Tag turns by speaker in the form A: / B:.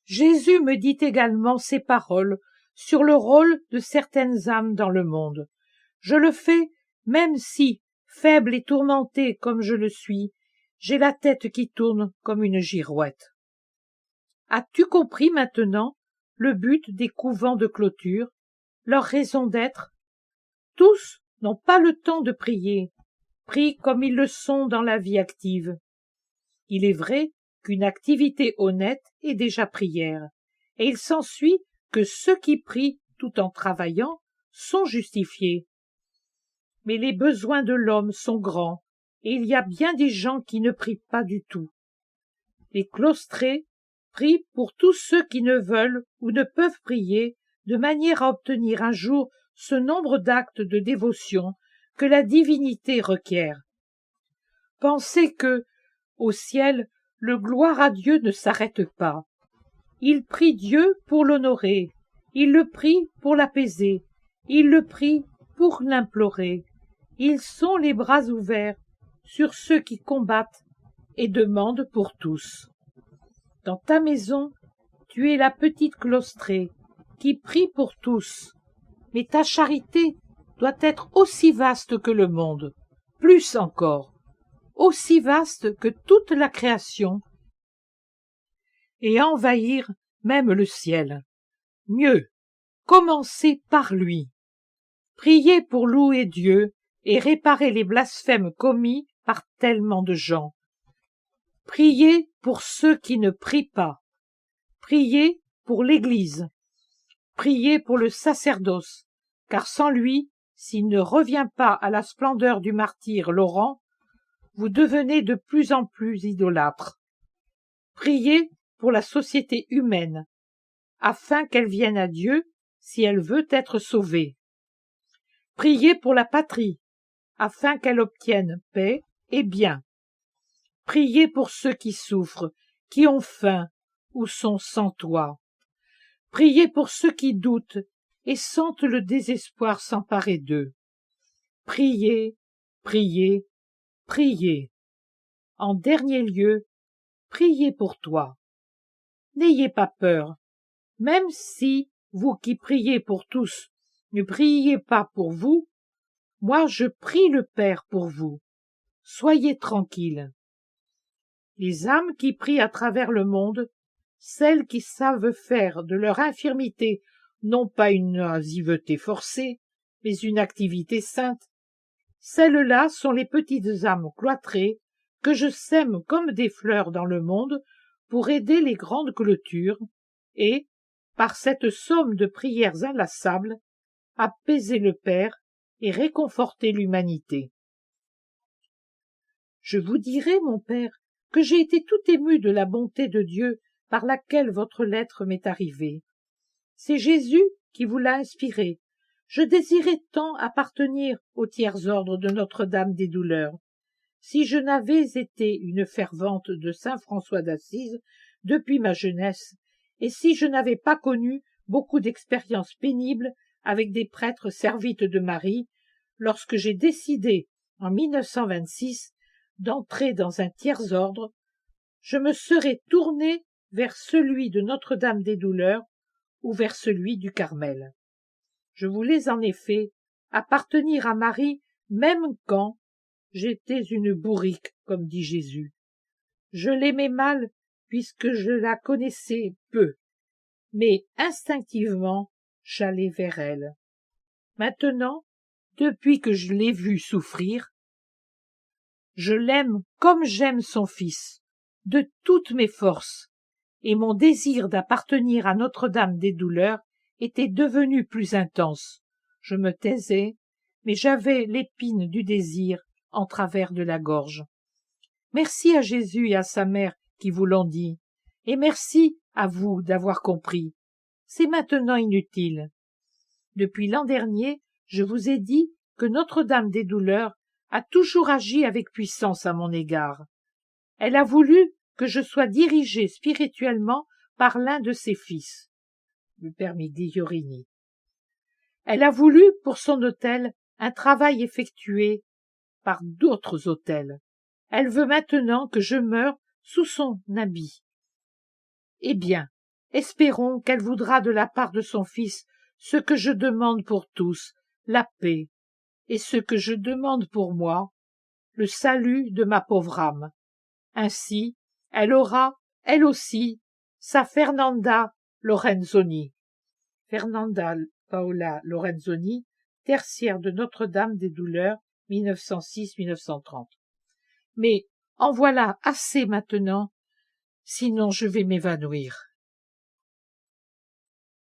A: Jésus me dit également ces paroles sur le rôle de certaines âmes dans le monde. Je le fais même si, faible et tourmenté comme je le suis, j'ai la tête qui tourne comme une girouette. As-tu compris maintenant le but des couvents de clôture, leur raison d'être? Tous n'ont pas le temps de prier, pris comme ils le sont dans la vie active. Il est vrai qu'une activité honnête est déjà prière, et il s'ensuit que ceux qui prient tout en travaillant sont justifiés. Mais les besoins de l'homme sont grands, et il y a bien des gens qui ne prient pas du tout. Les claustrés prient pour tous ceux qui ne veulent ou ne peuvent prier, de manière à obtenir un jour ce nombre d'actes de dévotion que la divinité requiert. Pensez que, au ciel, le gloire à Dieu ne s'arrête pas. Il prie Dieu pour l'honorer, il le prie pour l'apaiser, il le prie pour l'implorer. Ils sont les bras ouverts sur ceux qui combattent et demandent pour tous. Dans ta maison, tu es la petite claustrée qui prie pour tous, mais ta charité doit être aussi vaste que le monde, plus encore, aussi vaste que toute la création, et envahir même le ciel. Mieux, commencez par lui. Priez pour louer Dieu et réparer les blasphèmes commis par tellement de gens. Priez pour ceux qui ne prient pas. Priez pour l'Église. Priez pour le sacerdoce, car sans lui, s'il ne revient pas à la splendeur du martyr Laurent, vous devenez de plus en plus idolâtre. Priez pour la société humaine, afin qu'elle vienne à Dieu si elle veut être sauvée. Priez pour la patrie, afin qu'elle obtienne paix et bien. Priez pour ceux qui souffrent, qui ont faim ou sont sans toit. Priez pour ceux qui doutent et sentent le désespoir s'emparer d'eux. Priez, priez, priez. En dernier lieu, priez pour toi. N'ayez pas peur, même si vous qui priez pour tous ne priez pas pour vous, moi je prie le Père pour vous. Soyez tranquilles. Les âmes qui prient à travers le monde, celles qui savent faire de leur infirmité non pas une oisiveté forcée, mais une activité sainte, celles-là sont les petites âmes cloîtrées que je sème comme des fleurs dans le monde pour aider les grandes clôtures et, par cette somme de prières inlassables, apaiser le Père et réconforter l'humanité. Je vous dirai, mon Père, que j'ai été tout ému de la bonté de Dieu par laquelle votre lettre m'est arrivée. C'est Jésus qui vous l'a inspirée. Je désirais tant appartenir au tiers ordre de Notre-Dame des Douleurs. Si je n'avais été une fervente de saint François d'Assise depuis ma jeunesse, et si je n'avais pas connu beaucoup d'expériences pénibles avec des prêtres servites de Marie, lorsque j'ai décidé, en 1926, d'entrer dans un tiers ordre, je me serais tourné vers celui de Notre-Dame des Douleurs ou vers celui du Carmel. Je voulais en effet appartenir à Marie même quand j'étais une bourrique, comme dit Jésus. Je l'aimais mal puisque je la connaissais peu, mais instinctivement j'allais vers elle. Maintenant, depuis que je l'ai vue souffrir, je l'aime comme j'aime son fils, de toutes mes forces, et mon désir d'appartenir à Notre-Dame des Douleurs était devenu plus intense. Je me taisais, mais j'avais l'épine du désir en travers de la gorge. Merci à Jésus et à sa mère qui vous l'ont dit, et merci à vous d'avoir compris. C'est maintenant inutile. Depuis l'an dernier, je vous ai dit que Notre-Dame des Douleurs a toujours agi avec puissance à mon égard. Elle a voulu que je sois dirigé spirituellement par l'un de ses fils, le père Migliorini. Elle a voulu pour son autel un travail effectué par d'autres autels. Elle veut maintenant que je meure sous son habit. Eh bien, Espérons qu'elle voudra de la part de son Fils ce que je demande pour tous, la paix, et ce que je demande pour moi, le salut de ma pauvre âme. Ainsi, elle aura, elle aussi, sa Fernanda Lorenzoni. Fernanda Paola Lorenzoni, tertiaire de Notre-Dame des Douleurs, 1906-1930. Mais en voilà assez maintenant, sinon je vais m'évanouir.